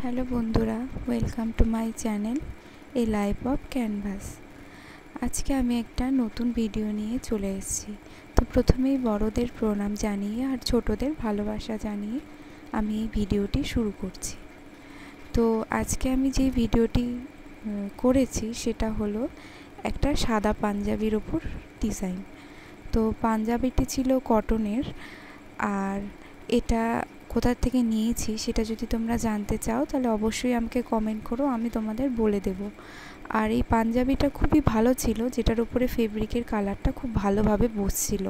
Hello বন্ধুরা, welcome to my channel A life of canvas. আজকে আমি একটা নতুন ভিডিও নিয়ে চলে এসেছি। তো প্রথমেই বড়দের প্রণাম জানিয়ে আর ছোটদের ভালোবাসা জানিয়ে আমি এই ভিডিওটি শুরু করছি। তো আজকে আমি যে ভিডিওটি করেছি সেটা হলো একটা সাদা পাঞ্জাবির ওপর ডিজাইন। তো পাঞ্জাবিটি ছিল কটনের, আর এটা কোথা থেকে নিয়েছি সেটা যদি তোমরা জানতে চাও তাহলে অবশ্যই আমাকে কমেন্ট করো, আমি তোমাদের বলে দেব। আর এই পাঞ্জাবিটা খুবই ভালো ছিল, যেটার উপরে ফেব্রিকের কালারটা খুব ভালোভাবে বসছিল।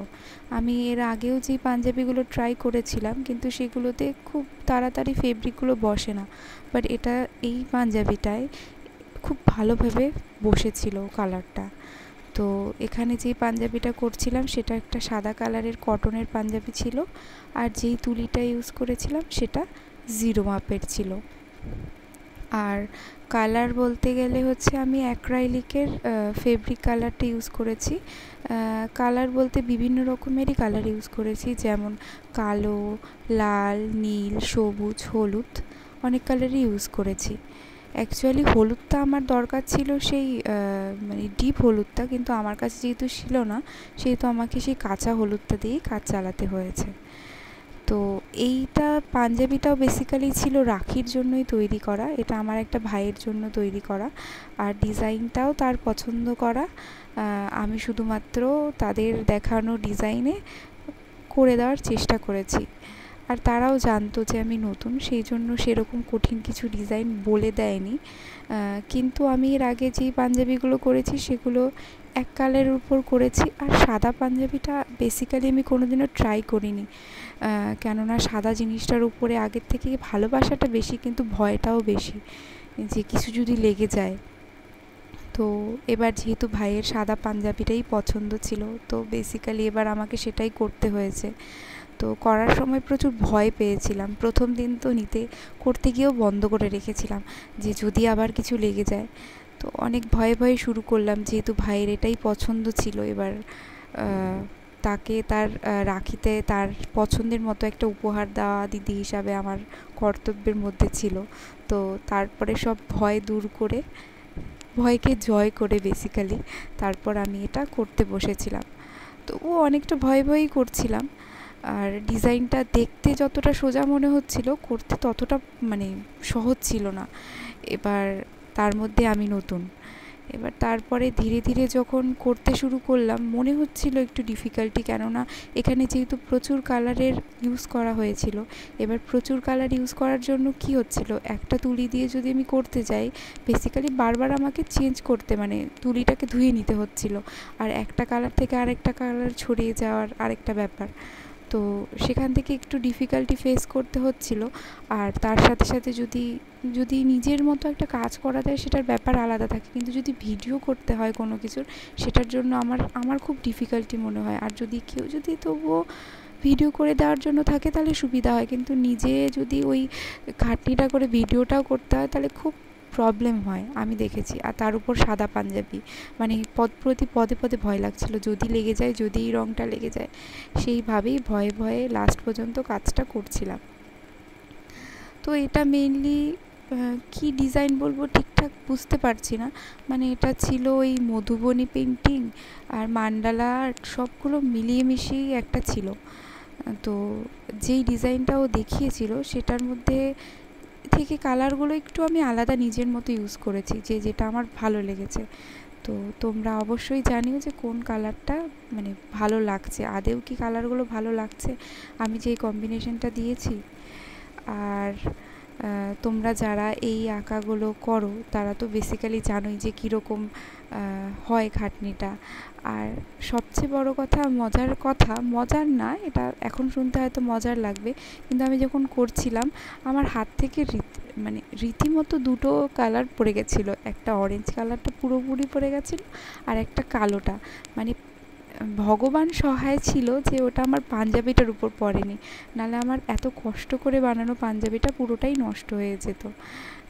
আমি এর আগেও যে পাঞ্জাবিগুলো ট্রাই করেছিলাম কিন্তু সেগুলোতে খুব তাড়াতাড়ি ফেব্রিকগুলো বসে না, বাট এই পাঞ্জাবিটায় খুব ভালোভাবে বসেছিল কালারটা। তো এখানে যেই পাঞ্জাবিটা করছিলাম সেটা একটা সাদা কালারের কটনের পাঞ্জাবি ছিল, আর যেই তুলিটা ইউজ করেছিলাম সেটা 0 মাপের ছিল। আর কালার বলতে গেলে হচ্ছে আমি অ্যাক্রাইলিকের ফেব্রিক কালারটা ইউজ করেছি। কালার বলতে বিভিন্ন রকমেরই কালার ইউজ করেছি, যেমন কালো, লাল, নীল, সবুজ, হলুদ, অনেক কালারই ইউজ করেছি। অ্যাকচুয়ালি হলুদটা আমার দরকার ছিল সেই মানে ডিপ হলুদটা, কিন্তু আমার কাছে যেহেতু ছিল না সেহেতু আমাকে সেই কাঁচা হলুদটা দিয়েই কাজ চালাতে হয়েছে। তো এইটা পাঞ্জাবিটাও বেসিক্যালি ছিল রাখির জন্যই তৈরি করা, এটা আমার একটা ভাইয়ের জন্য তৈরি করা, আর ডিজাইনটাও তার পছন্দ করা। আমি শুধুমাত্র তাদের দেখানো ডিজাইনে করে দেওয়ার চেষ্টা করেছি। আর তারাও জানতো যে আমি নতুন, সেই জন্য সেরকম কঠিন কিছু ডিজাইন বলে দেয়নি। কিন্তু আমি এর আগে যেই পাঞ্জাবিগুলো করেছি সেগুলো এক কালারের উপর করেছি, আর সাদা পাঞ্জাবিটা বেসিক্যালি আমি কোনোদিনও ট্রাই করিনি, কেননা সাদা জিনিসটার উপরে আগের থেকে ভালোবাসাটা বেশি কিন্তু ভয়টাও বেশি যে কিছু যদি লেগে যায়। তো এবার যেহেতু ভাইয়ের সাদা পাঞ্জাবিটাই পছন্দ ছিল, তো বেসিক্যালি এবার আমাকে সেটাই করতে হয়েছে। তো করার সময় প্রচুর ভয় পেয়েছিলাম, প্রথম দিন তো করতে গিয়েও বন্ধ করে রেখেছিলাম যে যদি আবার কিছু লেগে যায়। তো অনেক ভয়ে ভয়ে শুরু করলাম, যেহেতু ভাইয়ের এটাই পছন্দ ছিল। এবার তাকে তার রাখিতে তার পছন্দের মতো একটা উপহার দেওয়া দিদি হিসাবে আমার কর্তব্যের মধ্যে ছিল। তো তারপরে সব ভয় দূর করে, ভয়কে জয় করে বেসিক্যালি তারপর আমি এটা করতে বসেছিলাম। তো অনেকটা ভয় ভয়েই করছিলাম, আর ডিজাইনটা দেখতে যতটা সোজা মনে হচ্ছিল, করতে ততটা মানে সহজ ছিল না। এবার তার মধ্যে আমি নতুন, এবার তারপরে ধীরে ধীরে যখন করতে শুরু করলাম মনে হচ্ছিল একটু ডিফিকাল্টি, কেননা এখানে যেহেতু প্রচুর কালারের ইউজ করা হয়েছিল। এবার প্রচুর কালার ইউজ করার জন্য কি হচ্ছিল, একটা তুলি দিয়ে যদি আমি করতে যাই বেসিক্যালি বারবার আমাকে চেঞ্জ করতে, মানে তুলিটাকে ধুয়ে নিতে হচ্ছিল, আর একটা কালার থেকে আরেকটা কালার ছড়িয়ে যাওয়ার আরেকটা ব্যাপার। তো সেখান থেকে একটু ডিফিকাল্টি ফেস করতে হচ্ছিল। আর তার সাথে সাথে যদি নিজের মতো একটা কাজ করা যায় সেটার ব্যাপার আলাদা থাকে, কিন্তু যদি ভিডিও করতে হয় কোনো কিছুর সেটার জন্য আমার খুব ডিফিকাল্টি মনে হয়। আর কেউ যদি তবুও ভিডিও করে দেওয়ার জন্য থাকে তাহলে সুবিধা হয়, কিন্তু নিজে যদি ওই খাটনিটা করে ভিডিওটাও করতে হয় তাহলে খুব প্রবলেম হয় আমি দেখেছি। আর তার উপর সাদা পাঞ্জাবি, মানে প্রতি পদে পদে ভয় লাগছিল, যদি লেগে যায়, যদি এই রঙটা লেগে যায়, সেইভাবেই ভয়ে ভয়ে লাস্ট পর্যন্ত কাজটা করছিলাম। তো এটা মেইনলি কি ডিজাইন বলবো ঠিকঠাক বুঝতে পারছি না, মানে এটা ছিল ওই মধুবনী পেন্টিং আর মান্ডালা সবগুলো মিলিয়ে মিশিয়েই একটা ছিল। তো যেই ডিজাইনটা ও দেখিয়েছিল সেটার মধ্যে থেকে কালারগুলো একটু আমি আলাদা নিজের মতো ইউজ করেছি, যেটা আমার ভালো লেগেছে। তো তোমরা অবশ্যই জানিও যে কোন কালারটা মানে ভালো লাগছে, আদেও কি কালারগুলো ভালো লাগছে আমি যে কম্বিনেশনটা দিয়েছি। আর তোমরা যারা এই আঁকাগুলো করো তারা তো বেসিক্যালি জানোই যে কীরকম হয় খাটনিটা। আর সবচেয়ে বড় কথা, মজার না, এটা এখন শুনতে হয়তো মজার লাগবে, কিন্তু আমি যখন করছিলাম আমার হাত থেকে রীতিমতো দুটো কালার পড়ে গেছিলো, একটা অরেঞ্জ কালারটা পুরোপুরি পড়ে গেছিলো, আর একটা কালোটা, মানে ভগবান সহায় ছিল যে ওটা আমার পাঞ্জাবিটার উপর পড়েনি, নাহলে আমার এত কষ্ট করে বানানো পাঞ্জাবিটা পুরোটাই নষ্ট হয়ে যেত।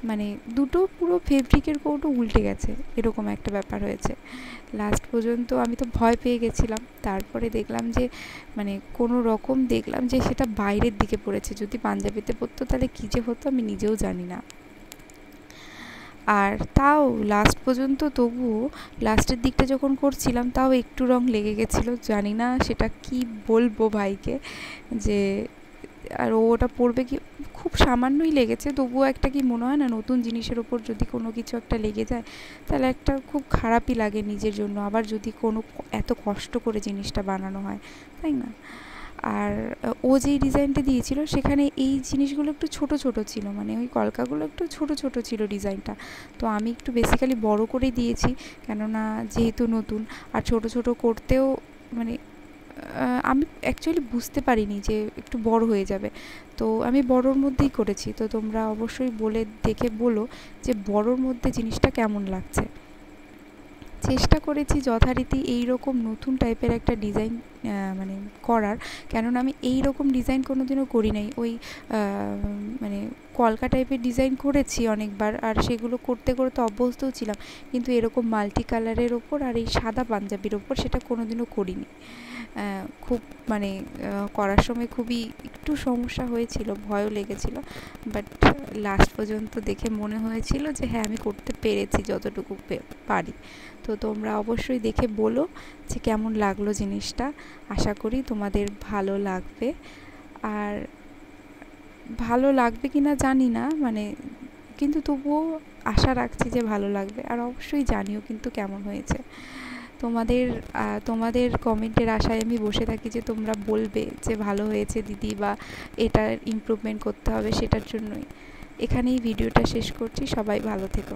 মানে দুটো পুরো ফেব্রিকের কৌটো উল্টে গেছে, এরকম একটা ব্যাপার হয়েছে। লাস্ট পর্যন্ত আমি তো ভয় পেয়ে গেছিলাম, তারপরে দেখলাম যে মানে কোনো রকম দেখলাম যে সেটা বাইরের দিকে পড়েছে, যদি পাঞ্জাবিতে পড়তো তাহলে কী যে হতো আমি নিজেও জানি না। আর তাও লাস্ট পর্যন্ত তবুও লাস্টের দিকটা যখন করছিলাম তাও একটু রং লেগে গেছিলো, জানি না সেটা কি বলবো ভাইকে, যে আর ওটা পড়বে কি, খুব সামান্যই লেগেছে, তবুও একটা কি মনে হয় না, নতুন জিনিসের ওপর যদি কোনো কিছু একটা লেগে যায় তাহলে একটা খুব খারাপই লাগে নিজের জন্য, আবার যদি কোনো এত কষ্ট করে জিনিসটা বানানো হয়, তাই না? আর ও যেই ডিজাইনটা দিয়েছিল সেখানে এই জিনিসগুলো একটু ছোট ছোট ছিল, মানে ওই কলকাগুলো একটু ছোট ছোট ছিল ডিজাইনটা, তো আমি একটু বেসিক্যালি বড় করে দিয়েছি, কেননা যেহেতু নতুন, আর ছোট ছোট করতেও মানে আমি অ্যাকচুয়ালি বুঝতে পারিনি যে একটু বড় হয়ে যাবে, তো আমি বড়োর মধ্যেই করেছি। তো তোমরা অবশ্যই বলে দেখে বলো যে বড়োর মধ্যে জিনিসটা কেমন লাগছে। চেষ্টা করেছি যথারীতি এই রকম নতুন টাইপের একটা ডিজাইন মানে করার, কেননা আমি এই রকম ডিজাইন কোনো দিনও করি নাই। ওই মানে কলকা টাইপের ডিজাইন করেছি অনেকবার, আর সেগুলো করতে করতে অভ্যস্তও ছিলাম, কিন্তু এরকম মাল্টি কালারের ওপর আর এই সাদা পাঞ্জাবির ওপর সেটা কোনো দিনও করিনি। খুব মানে করার সময় খুবই একটু সমস্যা হয়েছিল, ভয়ও লেগেছিল, বাট লাস্ট পর্যন্ত দেখে মনে হয়েছিল যে হ্যাঁ আমি করতে পেরেছি যতটুকু পারি। তো তোমরা অবশ্যই দেখে বলো যে কেমন লাগলো জিনিসটা, আশা করি তোমাদের ভালো লাগবে। আর ভালো লাগবে কি না জানি না, মানে কিন্তু তবুও আশা রাখছি যে ভালো লাগবে, আর অবশ্যই জানিও কিন্তু কেমন হয়েছে। তোমাদের কমেন্টের আশায় আমি বসে থাকি যে তোমরা বলবে যে ভালো হয়েছে দিদি, বা এটার ইমপ্রুভমেন্ট করতে হবে, সেটার জন্যই এখানেই ভিডিওটা শেষ করছি। সবাই ভালো থেকো।